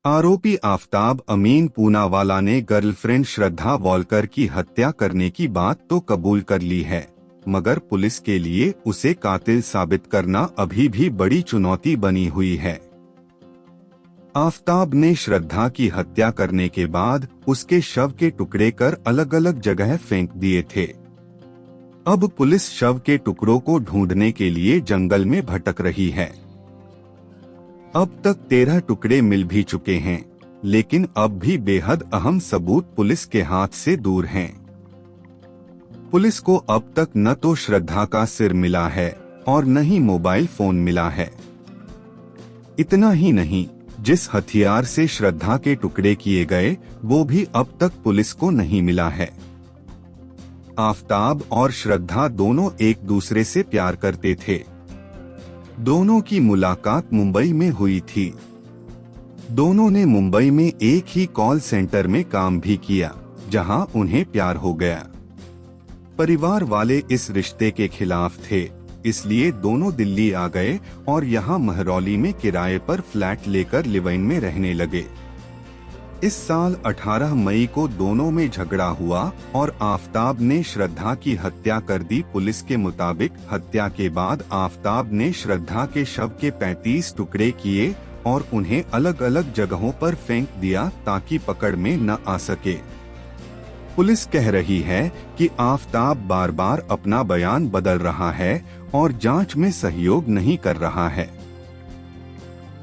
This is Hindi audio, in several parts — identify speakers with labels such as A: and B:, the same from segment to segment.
A: आरोपी आफताब अमीन पूनावाला ने गर्लफ्रेंड श्रद्धा वॉलकर की हत्या करने की बात तो कबूल कर ली है, मगर पुलिस के लिए उसे कातिल साबित करना अभी भी बड़ी चुनौती बनी हुई है। आफताब ने श्रद्धा की हत्या करने के बाद उसके शव के टुकड़े कर अलग अलग जगह फेंक दिए थे। अब पुलिस शव के टुकड़ों को ढूंढने के लिए जंगल में भटक रही है। अब तक 13 टुकड़े मिल भी चुके हैं, लेकिन अब भी बेहद अहम सबूत पुलिस के हाथ से दूर हैं। पुलिस को अब तक न तो श्रद्धा का सिर मिला है और न ही मोबाइल फोन मिला है। इतना ही नहीं, जिस हथियार से श्रद्धा के टुकड़े किए गए वो भी अब तक पुलिस को नहीं मिला है। आफताब और श्रद्धा दोनों एक दूसरे से प्यार करते थे। दोनों की मुलाकात मुंबई में हुई थी। दोनों ने मुंबई में एक ही कॉल सेंटर में काम भी किया, जहां उन्हें प्यार हो गया। परिवार वाले इस रिश्ते के खिलाफ थे, इसलिए दोनों दिल्ली आ गए और यहां महरौली में किराए पर फ्लैट लेकर लिव इन में रहने लगे। इस साल 18 मई को दोनों में झगड़ा हुआ और आफताब ने श्रद्धा की हत्या कर दी। पुलिस के मुताबिक हत्या के बाद आफताब ने श्रद्धा के शव के 35 टुकड़े किए और उन्हें अलग अलग जगहों पर फेंक दिया ताकि पकड़ में न आ सके। पुलिस कह रही है कि आफताब बार बार अपना बयान बदल रहा है और जांच में सहयोग नहीं कर रहा है।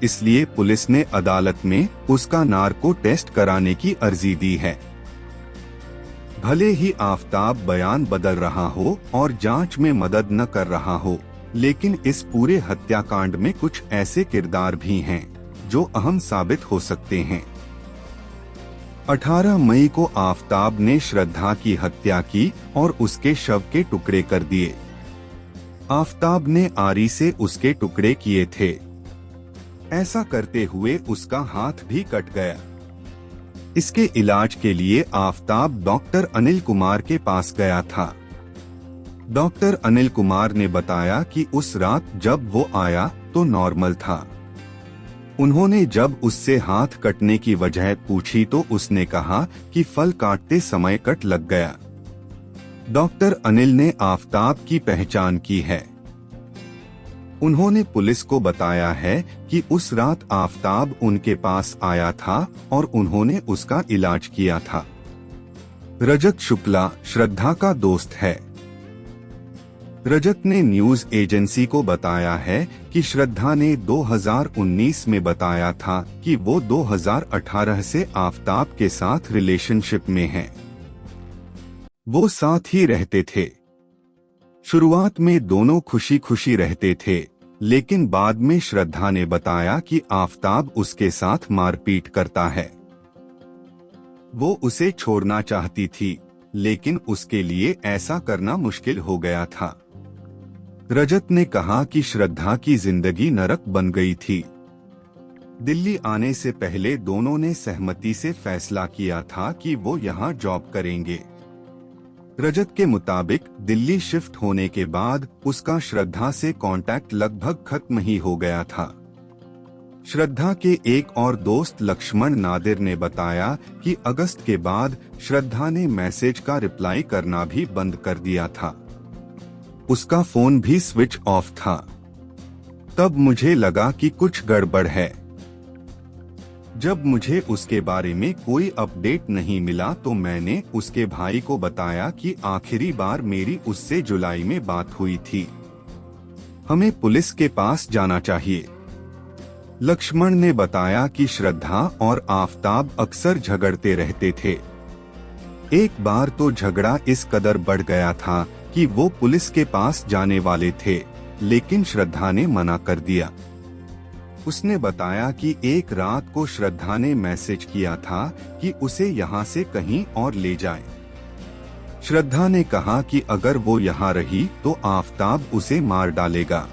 A: इसलिए पुलिस ने अदालत में उसका नार्को टेस्ट कराने की अर्जी दी है। भले ही आफताब बयान बदल रहा हो और जांच में मदद न कर रहा हो, लेकिन इस पूरे हत्याकांड में कुछ ऐसे किरदार भी हैं जो अहम साबित हो सकते हैं। 18 मई को आफताब ने श्रद्धा की हत्या की और उसके शव के टुकड़े कर दिए। आफताब ने आरी से उसके टुकड़े किए थे। ऐसा करते हुए उसका हाथ भी कट गया। इसके इलाज के लिए आफताब डॉक्टर अनिल कुमार के पास गया था। डॉक्टर अनिल कुमार ने बताया कि उस रात जब वो आया तो नॉर्मल था। उन्होंने जब उससे हाथ कटने की वजह पूछी तो उसने कहा कि फल काटते समय कट लग गया। डॉक्टर अनिल ने आफताब की पहचान की है। उन्होंने पुलिस को बताया है कि उस रात आफताब उनके पास आया था और उन्होंने उसका इलाज किया था। रजत शुक्ला श्रद्धा का दोस्त है। रजत ने न्यूज एजेंसी को बताया है कि श्रद्धा ने 2019 में बताया था कि वो 2018 से आफताब के साथ रिलेशनशिप में है। वो साथ ही रहते थे। शुरुआत में दोनों खुशी खुशी रहते थे, लेकिन बाद में श्रद्धा ने बताया कि आफताब उसके साथ मारपीट करता है। वो उसे छोड़ना चाहती थी, लेकिन उसके लिए ऐसा करना मुश्किल हो गया था। रजत ने कहा कि श्रद्धा की जिंदगी नरक बन गई थी। दिल्ली आने से पहले दोनों ने सहमति से फैसला किया था कि वो यहाँ जॉब करेंगे। रजत के मुताबिक दिल्ली शिफ्ट होने के बाद उसका श्रद्धा से कांटेक्ट लगभग खत्म ही हो गया था। श्रद्धा के एक और दोस्त लक्ष्मण नादिर ने बताया कि अगस्त के बाद श्रद्धा ने मैसेज का रिप्लाई करना भी बंद कर दिया था। उसका फोन भी स्विच ऑफ था। तब मुझे लगा कि कुछ गड़बड़ है। जब मुझे उसके बारे में कोई अपडेट नहीं मिला तो मैंने उसके भाई को बताया कि आखिरी बार मेरी उससे जुलाई में बात हुई थी। हमें पुलिस के पास जाना चाहिए। लक्ष्मण ने बताया कि श्रद्धा और आफताब अक्सर झगड़ते रहते थे। एक बार तो झगड़ा इस कदर बढ़ गया था कि वो पुलिस के पास जाने वाले थे, लेकिन श्रद्धा ने मना कर दिया। उसने बताया कि एक रात को श्रद्धा ने मैसेज किया था कि उसे यहाँ से कहीं और ले जाए। श्रद्धा ने कहा कि अगर वो यहाँ रही तो आफताब उसे मार डालेगा।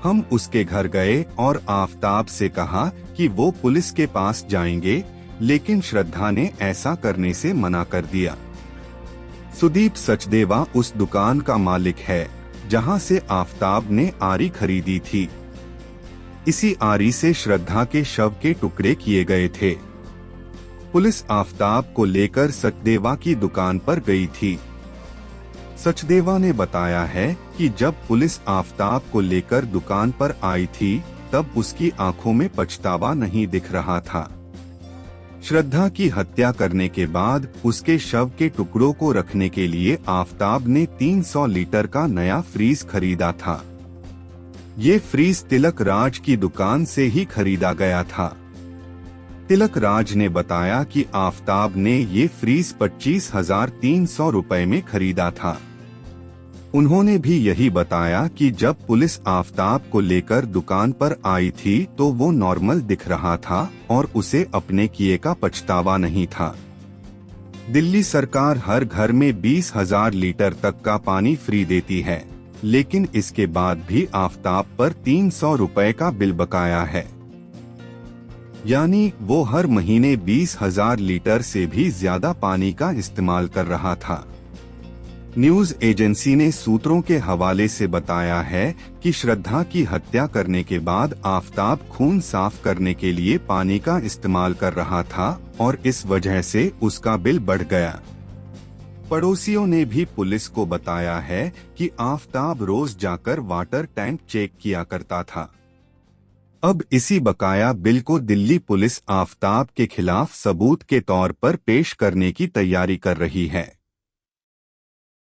A: हम उसके घर गए और आफताब से कहा कि वो पुलिस के पास जाएंगे, लेकिन श्रद्धा ने ऐसा करने से मना कर दिया। सुदीप सचदेवा उस दुकान का मालिक है जहां से आफताब ने आरी खरीदी थी। इसी आरी से श्रद्धा के शव के टुकड़े किए गए थे। पुलिस आफताब को लेकर सचदेवा की दुकान पर गई थी। सचदेवा ने बताया है कि जब पुलिस आफताब को लेकर दुकान पर आई थी तब उसकी आंखों में पछतावा नहीं दिख रहा था। श्रद्धा की हत्या करने के बाद उसके शव के टुकड़ों को रखने के लिए आफताब ने 300 लीटर का नया फ्रीज खरीदा था। ये फ्रीज तिलक राज की दुकान से ही खरीदा गया था। तिलक राज ने बताया कि आफताब ने ये फ्रीज 25,300 रुपए में खरीदा था। उन्होंने भी यही बताया कि जब पुलिस आफताब को लेकर दुकान पर आई थी तो वो नॉर्मल दिख रहा था और उसे अपने किए का पछतावा नहीं था। दिल्ली सरकार हर घर में 20,000 लीटर तक का पानी फ्री देती है, लेकिन इसके बाद भी आफताब पर 300 रुपए का बिल बकाया है। यानी वो हर महीने 20,000 लीटर से भी ज्यादा पानी का इस्तेमाल कर रहा था। न्यूज एजेंसी ने सूत्रों के हवाले से बताया है कि श्रद्धा की हत्या करने के बाद आफताब खून साफ करने के लिए पानी का इस्तेमाल कर रहा था और इस वजह से उसका बिल बढ़ गया। पड़ोसियों ने भी पुलिस को बताया है कि आफताब रोज जाकर वाटर टैंक चेक किया करता था। अब इसी बकाया बिल को दिल्ली पुलिस आफताब के खिलाफ सबूत के तौर पर पेश करने की तैयारी कर रही है।